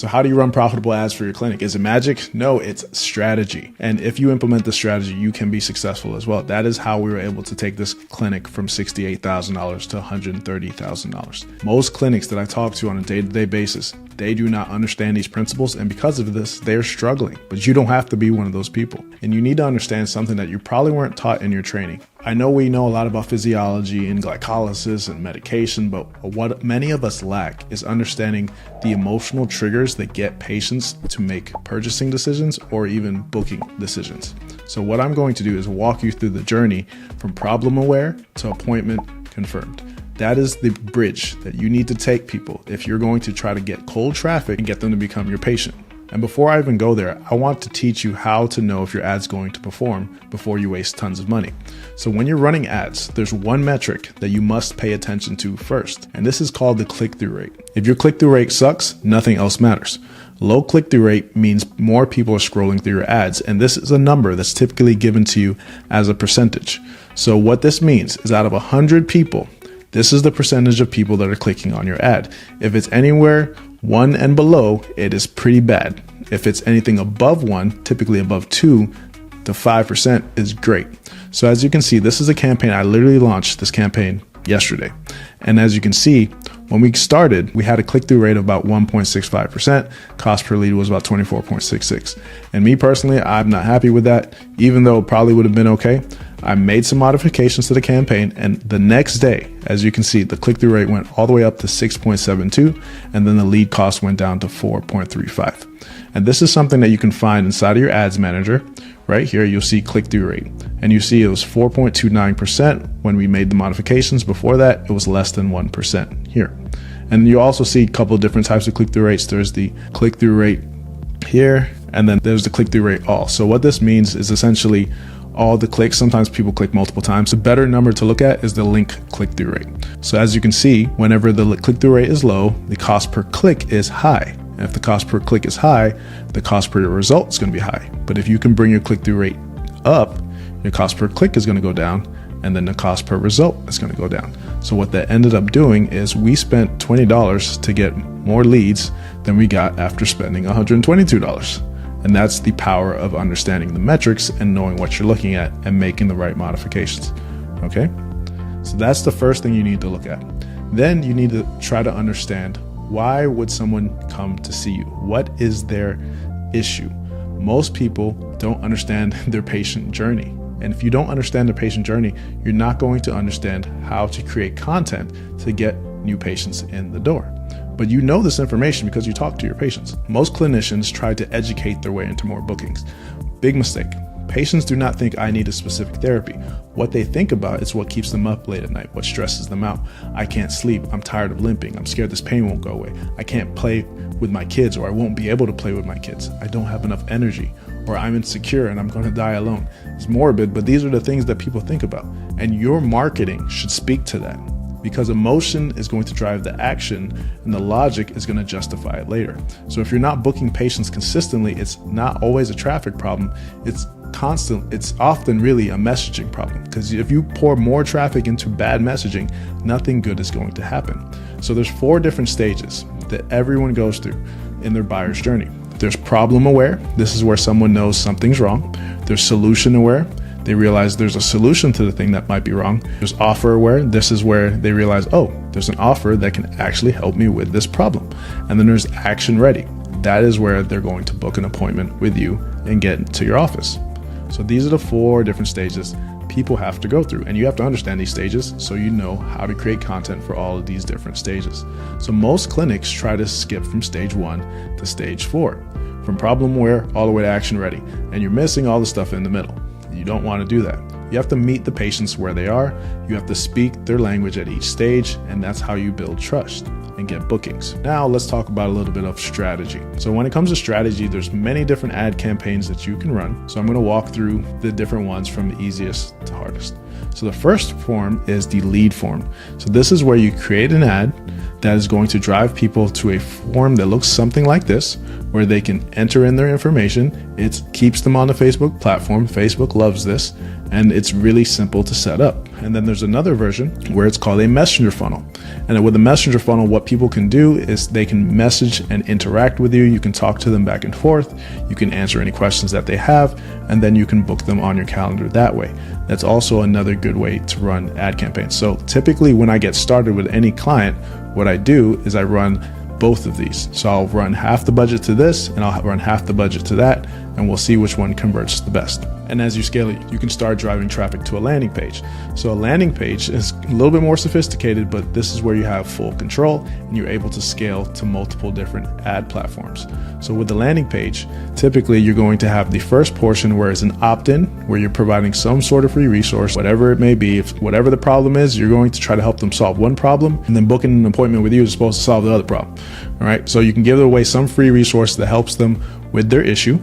So how do you run profitable ads for your clinic? Is it magic? No, it's strategy. And if you implement the strategy, you can be successful as well. That is how we were able to take this clinic from $68,000 to $130,000. Most clinics that I talk to on a day-to-day basis, they do not understand these principles. And because of this, they're struggling. But you don't have to be one of those people. And you need to understand something that you probably weren't taught in your training. I know we know a lot about physiology and glycolysis and medication, but what many of us lack is understanding the emotional triggers that get patients to make purchasing decisions or even booking decisions. So what I'm going to do is walk you through the journey from problem aware to appointment confirmed. That is the bridge that you need to take people if you're going to try to get cold traffic and get them to become your patient. And before I even go there, I want to teach you how to know if your ad's going to perform before you waste tons of money. So when you're running ads, there's one metric that you must pay attention to first, and this is called the click-through rate. If your click-through rate sucks, nothing else matters. Low click-through rate means more people are scrolling through your ads, and this is a number that's typically given to you as a percentage. So what this means is out of 100 people, this is the percentage of people that are clicking on your ad. If it's anywhere 1 and below, it is pretty bad. If it's anything above 1, typically above 2 to 5% is great. So as you can see, this is a campaign. I literally launched this campaign yesterday. And as you can see, when we started, we had a click-through rate of about 1.65%. Cost per lead was about 24.66. And me personally, I'm not happy with that, even though it probably would have been okay. I made some modifications to the campaign, and the next day, as you can see, the click-through rate went all the way up to 6.72, and then the lead cost went down to 4.35. And this is something that you can find inside of your ads manager. Right here, you'll see click-through rate, and you see it was 4.29% when we made the modifications. Before that, it was less than 1% here. And you also see a couple of different types of click-through rates. There's the click-through rate here, and then there's the click-through rate all. So what this means is essentially all the clicks. Sometimes people click multiple times. The better number to look at is the link click-through rate. So as you can see, whenever the click-through rate is low, the cost per click is high. And if the cost per click is high, the cost per result is going to be high. But if you can bring your click-through rate up, your cost per click is going to go down, and then the cost per result is going to go down. So what that ended up doing is we spent $20 to get more leads than we got after spending $122. And that's the power of understanding the metrics and knowing what you're looking at and making the right modifications. Okay? So that's the first thing you need to look at. Then you need to try to understand, why would someone come to see you? What is their issue? Most people don't understand their patient journey. And if you don't understand the patient journey, you're not going to understand how to create content to get new patients in the door. But you know this information because you talk to your patients. Most clinicians try to educate their way into more bookings. Big mistake. Patients do not think I need a specific therapy. What they think about is what keeps them up late at night, what stresses them out. I can't sleep. I'm tired of limping. I'm scared this pain won't go away. I can't play with my kids, or I won't be able to play with my kids. I don't have enough energy, or I'm insecure and I'm going to die alone. It's morbid, but these are the things that people think about. And your marketing should speak to that, because emotion is going to drive the action and the logic is going to justify it later. So if you're not booking patients consistently, it's not always a traffic problem. It's often really a messaging problem, because if you pour more traffic into bad messaging, nothing good is going to happen. So there's 4 different stages that everyone goes through in their buyer's journey. There's problem aware. This is where someone knows something's wrong. There's solution aware. They realize there's a solution to the thing that might be wrong. There's offer aware. This is where they realize, oh, there's an offer that can actually help me with this problem. And then there's action ready. That is where they're going to book an appointment with you and get to your office. So these are the 4 different stages people have to go through, and you have to understand these stages so you know how to create content for all of these different stages. So most clinics try to skip from stage 1 to stage 4, from problem aware all the way to action ready, and you're missing all the stuff in the middle. You don't want to do that. You have to meet the patients where they are. You have to speak their language at each stage, and that's how you build trust and get bookings. Now let's talk about a little bit of strategy. So when it comes to strategy, there's many different ad campaigns that you can run. So I'm going to walk through the different ones from the easiest to hardest. So the first form is the lead form. So this is where you create an ad that is going to drive people to a form that looks something like this, where they can enter in their information. It keeps them on the Facebook platform. Facebook loves this, and it's really simple to set up. And then there's another version where it's called a messenger funnel. And with a messenger funnel, what people can do is they can message and interact with you. You can talk to them back and forth. You can answer any questions that they have, and then you can book them on your calendar that way. That's also another good way to run ad campaigns. So typically when I get started with any client, what I do is I run both of these. So I'll run half the budget to this and I'll run half the budget to that, and we'll see which one converts the best. And as you scale it, you can start driving traffic to a landing page. So a landing page is a little bit more sophisticated, but this is where you have full control and you're able to scale to multiple different ad platforms. So with the landing page, typically you're going to have the first portion where it's an opt-in, where you're providing some sort of free resource, whatever it may be. If whatever the problem is, you're going to try to help them solve one problem, and then booking an appointment with you is supposed to solve the other problem. All right. So you can give away some free resource that helps them with their issue,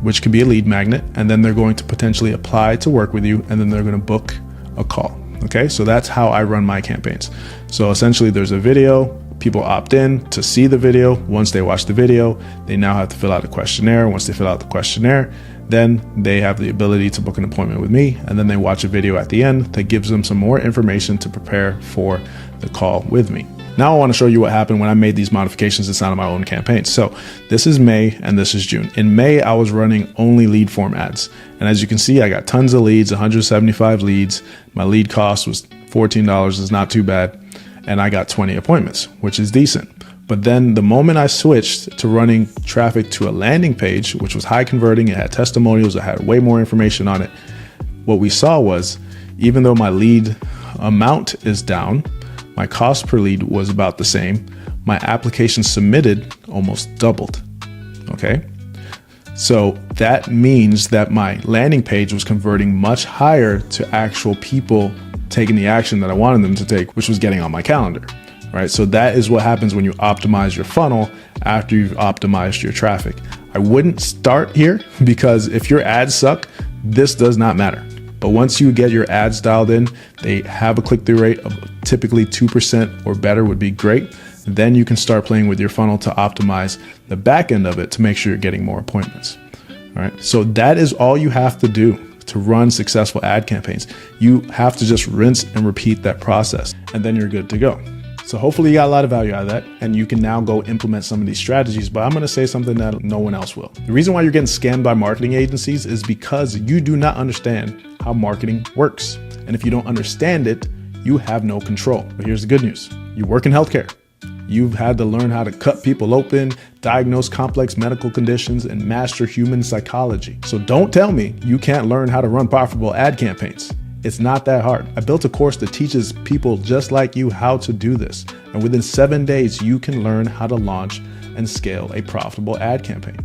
which could be a lead magnet, and then they're going to potentially apply to work with you, and then they're going to book a call. Okay, so that's how I run my campaigns. So essentially there's a video, people opt in to see the video. Once they watch the video, they now have to fill out a questionnaire. Once they fill out the questionnaire, then they have the ability to book an appointment with me, and then they watch a video at the end that gives them some more information to prepare for the call with me. Now I want to show you what happened when I made these modifications inside of my own campaigns. So this is May and this is June. In May, I was running only lead form ads. And as you can see, I got tons of leads, 175 leads. My lead cost was $14, it's not too bad. And I got 20 appointments, which is decent. But then the moment I switched to running traffic to a landing page, which was high converting, it had testimonials, it had way more information on it. What we saw was, even though my lead amount is down, my cost per lead was about the same. My application submitted almost doubled. Okay. So that means that my landing page was converting much higher to actual people taking the action that I wanted them to take, which was getting on my calendar. Right. So that is what happens when you optimize your funnel after you've optimized your traffic. I wouldn't start here, because if your ads suck, this does not matter. But once you get your ads dialed in, they have a click-through rate of typically 2% or better would be great. Then you can start playing with your funnel to optimize the back end of it to make sure you're getting more appointments. All right. So that is all you have to do to run successful ad campaigns. You have to just rinse and repeat that process, and then you're good to go. So hopefully you got a lot of value out of that, and you can now go implement some of these strategies, but I'm going to say something that no one else will. The reason why you're getting scammed by marketing agencies is because you do not understand how marketing works. And if you don't understand it, you have no control. But here's the good news. You work in healthcare. You've had to learn how to cut people open, diagnose complex medical conditions, and master human psychology. So don't tell me you can't learn how to run profitable ad campaigns. It's not that hard. I built a course that teaches people just like you how to do this. And within 7 days, you can learn how to launch and scale a profitable ad campaign.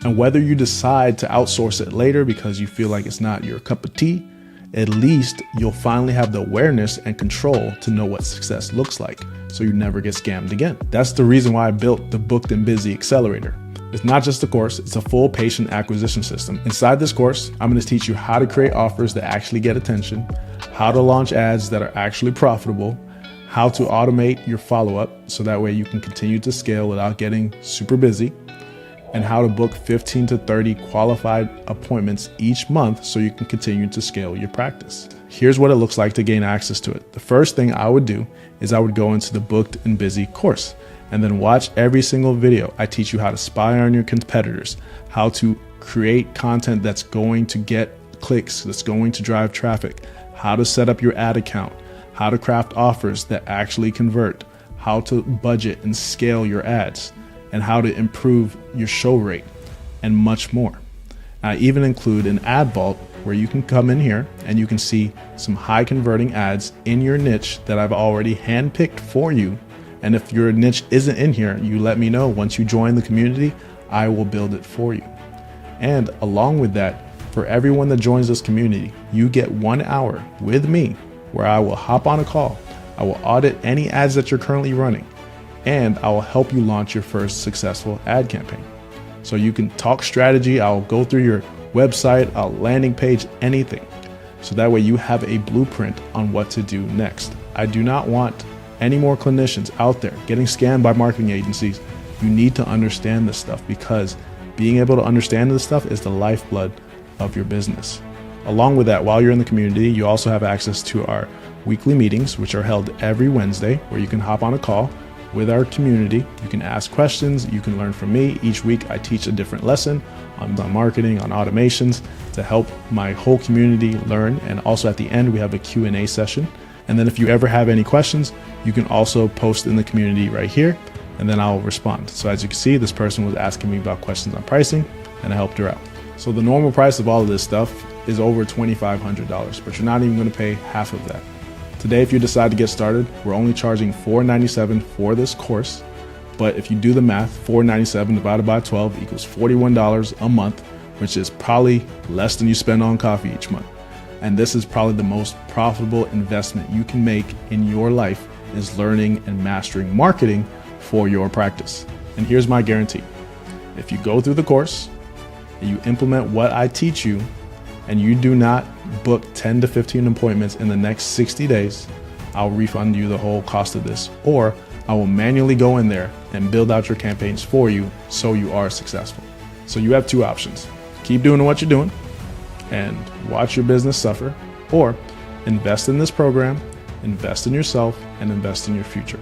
And whether you decide to outsource it later because you feel like it's not your cup of tea, at least you'll finally have the awareness and control to know what success looks like, so you never get scammed again. That's the reason why I built the Booked and Busy Accelerator. It's not just a course, it's a full patient acquisition system. Inside this course, I'm going to teach you how to create offers that actually get attention, how to launch ads that are actually profitable, how to automate your follow-up so that way you can continue to scale without getting super busy, and how to book 15 to 30 qualified appointments each month so you can continue to scale your practice. Here's what it looks like to gain access to it. The first thing I would do is I would go into the Booked and Busy course and then watch every single video. I teach you how to spy on your competitors, how to create content that's going to get clicks, that's going to drive traffic, how to set up your ad account, how to craft offers that actually convert, how to budget and scale your ads, and how to improve your show rate, and much more. I even include an ad vault where you can come in here and you can see some high converting ads in your niche that I've already handpicked for you. And if your niche isn't in here, you let me know. Once you join the community, I will build it for you. And along with that, for everyone that joins this community, you get 1 hour with me where I will hop on a call. I will audit any ads that you're currently running, and I will help you launch your first successful ad campaign. So you can talk strategy. I'll go through your website, a landing page, anything. So that way you have a blueprint on what to do next. I do not want any more clinicians out there getting scammed by marketing agencies, you need to understand this stuff, because being able to understand this stuff is the lifeblood of your business. Along with that, while you're in the community, you also have access to our weekly meetings, which are held every Wednesday, where you can hop on a call with our community. You can ask questions, you can learn from me. Each week I teach a different lesson on marketing, on automations, to help my whole community learn. And also at the end, we have a Q&A session. And then if you ever have any questions, you can also post in the community right here, and then I'll respond. So as you can see, this person was asking me about questions on pricing, and I helped her out. So the normal price of all of this stuff is over $2,500, but you're not even going to pay half of that. Today, if you decide to get started, we're only charging $497 for this course. But if you do the math, $497 divided by 12 equals $41 a month, which is probably less than you spend on coffee each month. And this is probably the most profitable investment you can make in your life, is learning and mastering marketing for your practice. And here's my guarantee. If you go through the course and you implement what I teach you, and you do not book 10 to 15 appointments in the next 60 days, I'll refund you the whole cost of this, or I will manually go in there and build out your campaigns for you so you are successful. So you have two options. Keep doing what you're doing and watch your business suffer, or invest in this program, invest in yourself, and invest in your future.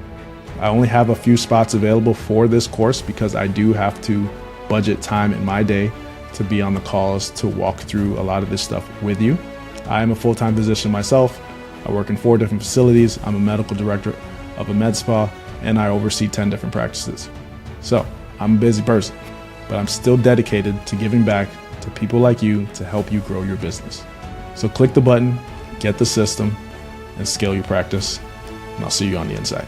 I only have a few spots available for this course because I do have to budget time in my day to be on the calls to walk through a lot of this stuff with you. I am a full-time physician myself. I work in 4 different facilities. I'm a medical director of a med spa, and I oversee 10 different practices. So I'm a busy person, but I'm still dedicated to giving back to people like you to help you grow your business. So click the button, get the system, and scale your practice, and I'll see you on the inside.